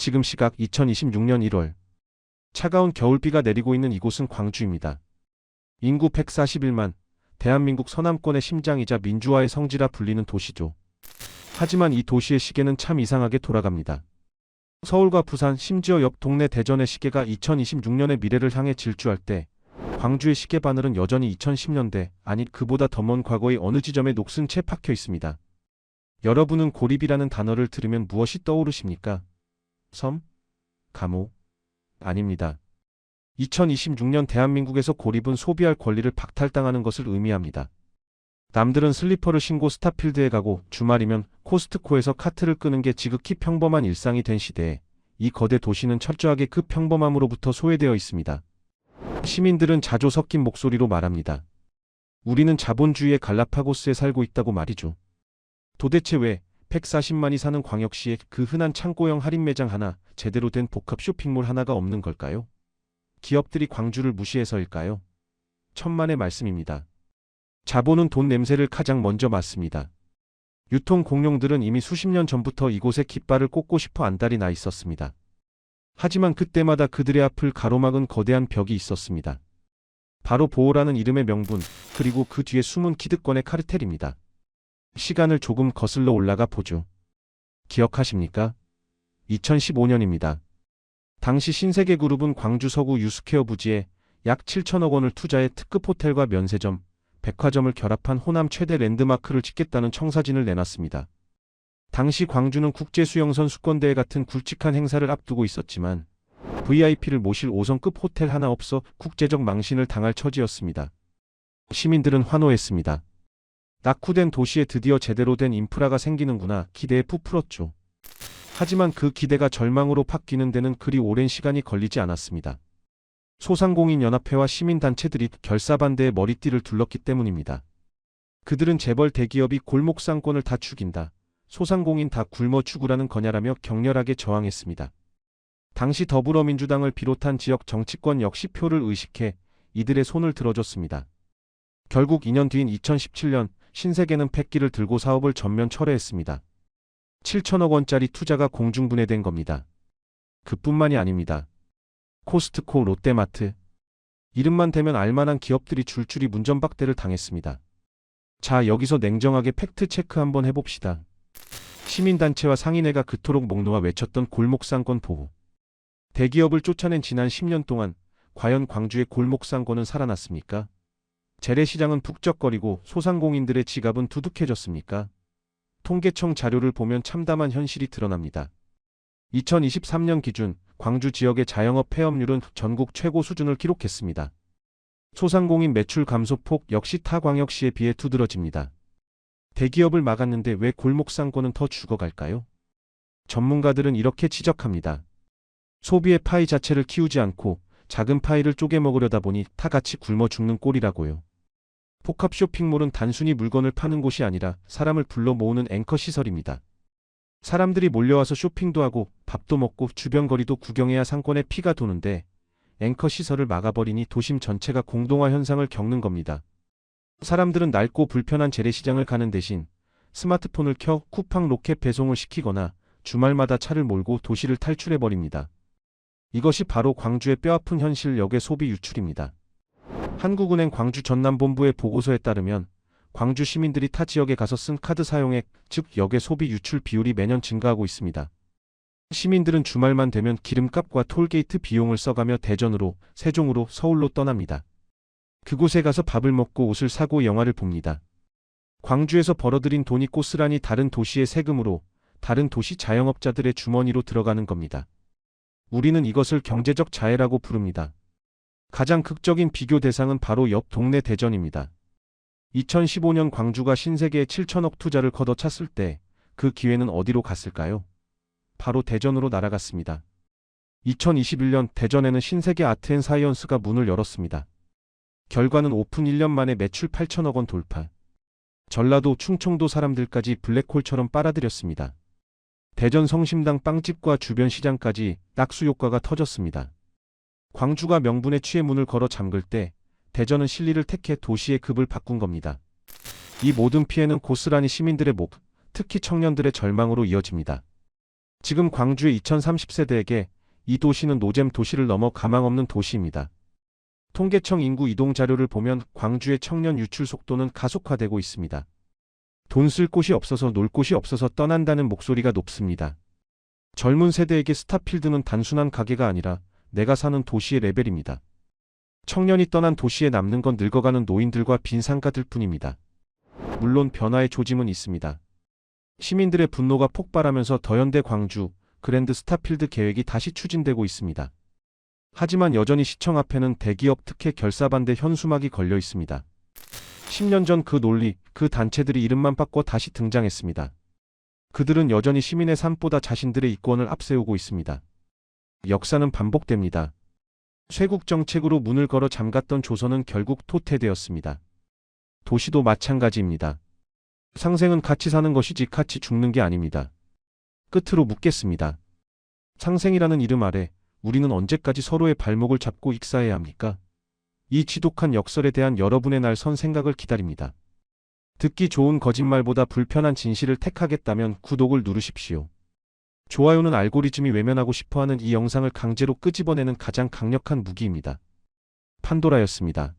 지금 시각 2026년 1월. 차가운 겨울비가 내리고 있는 이곳은 광주입니다. 인구 141만, 대한민국 서남권의 심장이자 민주화의 성지라 불리는 도시죠. 하지만 이 도시의 시계는 참 이상하게 돌아갑니다. 서울과 부산, 심지어 옆 동네 대전의 시계가 2026년의 미래를 향해 질주할 때 광주의 시계 바늘은 여전히 2010년대, 아니 그보다 더 먼 과거의 어느 지점에 녹슨 채 박혀 있습니다. 여러분은 고립이라는 단어를 들으면 무엇이 떠오르십니까? 섬? 감옥? 아닙니다. 2026년 대한민국에서 고립은 소비할 권리를 박탈당하는 것을 의미합니다. 남들은 슬리퍼를 신고 스타필드에 가고 주말이면 코스트코에서 카트를 끄는 게 지극히 평범한 일상이 된 시대에 이 거대 도시는 철저하게 그 평범함으로부터 소외되어 있습니다. 시민들은 자조 섞인 목소리로 말합니다. 우리는 자본주의의 갈라파고스에 살고 있다고 말이죠. 도대체 왜 140만이 사는 광역시에 그 흔한 창고형 할인 매장 하나, 제대로 된 복합 쇼핑몰 하나가 없는 걸까요? 기업들이 광주를 무시해서일까요? 천만의 말씀입니다. 자본은 돈 냄새를 가장 먼저 맡습니다. 유통 공룡들은 이미 수십 년 전부터 이곳에 깃발을 꽂고 싶어 안달이 나 있었습니다. 하지만 그때마다 그들의 앞을 가로막은 거대한 벽이 있었습니다. 바로 보호라는 이름의 명분, 그리고 그 뒤에 숨은 기득권의 카르텔입니다. 시간을 조금 거슬러 올라가 보죠. 기억하십니까? 2015년입니다. 당시 신세계그룹은 광주 서구 유스케어 부지에 약 7천억 원을 투자해 특급 호텔과 면세점, 백화점을 결합한 호남 최대 랜드마크를 짓겠다는 청사진을 내놨습니다. 당시 광주는 국제수영선수권대회 같은 굵직한 행사를 앞두고 있었지만 VIP를 모실 5성급 호텔 하나 없어 국제적 망신을 당할 처지였습니다. 시민들은 환호했습니다. 낙후된 도시에 드디어 제대로 된 인프라가 생기는구나 기대에 부풀었죠. 하지만 그 기대가 절망으로 바뀌는 데는 그리 오랜 시간이 걸리지 않았습니다. 소상공인연합회와 시민단체들이 결사반대의 머리띠를 둘렀기 때문입니다. 그들은 재벌 대기업이 골목상권을 다 죽인다, 소상공인 다 굶어 죽으라는 거냐라며 격렬하게 저항했습니다. 당시 더불어민주당을 비롯한 지역 정치권 역시 표를 의식해 이들의 손을 들어줬습니다. 결국 2년 뒤인 2017년 신세계는 패기를 들고 사업을 전면 철회했습니다. 7천억 원짜리 투자가 공중분해된 겁니다. 그뿐만이 아닙니다. 코스트코, 롯데마트, 이름만 대면 알만한 기업들이 줄줄이 문전박대를 당했습니다. 자, 여기서 냉정하게 팩트체크 한번 해봅시다. 시민단체와 상인회가 그토록 목 놓아 외쳤던 골목상권 보호. 대기업을 쫓아낸 지난 10년 동안 과연 광주의 골목상권은 살아났습니까? 재래시장은 북적거리고 소상공인들의 지갑은 두둑해졌습니까? 통계청 자료를 보면 참담한 현실이 드러납니다. 2023년 기준 광주 지역의 자영업 폐업률은 전국 최고 수준을 기록했습니다. 소상공인 매출 감소폭 역시 타 광역시에 비해 두드러집니다. 대기업을 막았는데 왜 골목상권은 더 죽어갈까요? 전문가들은 이렇게 지적합니다. 소비의 파이 자체를 키우지 않고 작은 파이를 쪼개 먹으려다 보니 다 같이 굶어 죽는 꼴이라고요. 복합 쇼핑몰은 단순히 물건을 파는 곳이 아니라 사람을 불러 모으는 앵커 시설입니다. 사람들이 몰려와서 쇼핑도 하고 밥도 먹고 주변 거리도 구경해야 상권에 피가 도는데 앵커 시설을 막아버리니 도심 전체가 공동화 현상을 겪는 겁니다. 사람들은 낡고 불편한 재래시장을 가는 대신 스마트폰을 켜 쿠팡 로켓 배송을 시키거나 주말마다 차를 몰고 도시를 탈출해버립니다. 이것이 바로 광주의 뼈아픈 현실 역의 소비 유출입니다. 한국은행 광주 전남본부의 보고서에 따르면 광주 시민들이 타 지역에 가서 쓴 카드 사용액, 즉 역의 소비 유출 비율이 매년 증가하고 있습니다. 시민들은 주말만 되면 기름값과 톨게이트 비용을 써가며 대전으로, 세종으로, 서울로 떠납니다. 그곳에 가서 밥을 먹고 옷을 사고 영화를 봅니다. 광주에서 벌어들인 돈이 고스란히 다른 도시의 세금으로, 다른 도시 자영업자들의 주머니로 들어가는 겁니다. 우리는 이것을 경제적 자해라고 부릅니다. 가장 극적인 비교 대상은 바로 옆 동네 대전입니다. 2015년 광주가 신세계에 7천억 투자를 걷어찼을 때 그 기회는 어디로 갔을까요? 바로 대전으로 날아갔습니다. 2021년 대전에는 신세계 아트앤사이언스가 문을 열었습니다. 결과는 오픈 1년 만에 매출 8천억 원 돌파. 전라도, 충청도 사람들까지 블랙홀처럼 빨아들였습니다. 대전 성심당 빵집과 주변 시장까지 낙수 효과가 터졌습니다. 광주가 명분에 취해 문을 걸어 잠글 때 대전은 실리를 택해 도시의 급을 바꾼 겁니다. 이 모든 피해는 고스란히 시민들의 목, 특히 청년들의 절망으로 이어집니다. 지금 광주의 2030세대에게 이 도시는 노잼 도시를 넘어 가망 없는 도시입니다. 통계청 인구 이동 자료를 보면 광주의 청년 유출 속도는 가속화되고 있습니다. 돈 쓸 곳이 없어서 놀 곳이 없어서 떠난다는 목소리가 높습니다. 젊은 세대에게 스타필드는 단순한 가게가 아니라 내가 사는 도시의 레벨입니다. 청년이 떠난 도시에 남는 건 늙어가는 노인들과 빈 상가들 뿐입니다. 물론 변화의 조짐은 있습니다. 시민들의 분노가 폭발하면서 더현대 광주, 그랜드 스타필드 계획이 다시 추진되고 있습니다. 하지만 여전히 시청 앞에는 대기업 특혜 결사 반대 현수막이 걸려 있습니다. 10년 전 그 논리, 그 단체들이 이름만 바꿔 다시 등장했습니다. 그들은 여전히 시민의 삶보다 자신들의 이권을 앞세우고 있습니다. 역사는 반복됩니다. 쇄국 정책으로 문을 걸어 잠갔던 조선은 결국 토태되었습니다. 도시도 마찬가지입니다. 상생은 같이 사는 것이지 같이 죽는 게 아닙니다. 끝으로 묻겠습니다. 상생이라는 이름 아래 우리는 언제까지 서로의 발목을 잡고 익사해야 합니까? 이 지독한 역설에 대한 여러분의 날 선 생각을 기다립니다. 듣기 좋은 거짓말보다 불편한 진실을 택하겠다면 구독을 누르십시오. 좋아요는 알고리즘이 외면하고 싶어하는 이 영상을 강제로 끄집어내는 가장 강력한 무기입니다. 판도라였습니다.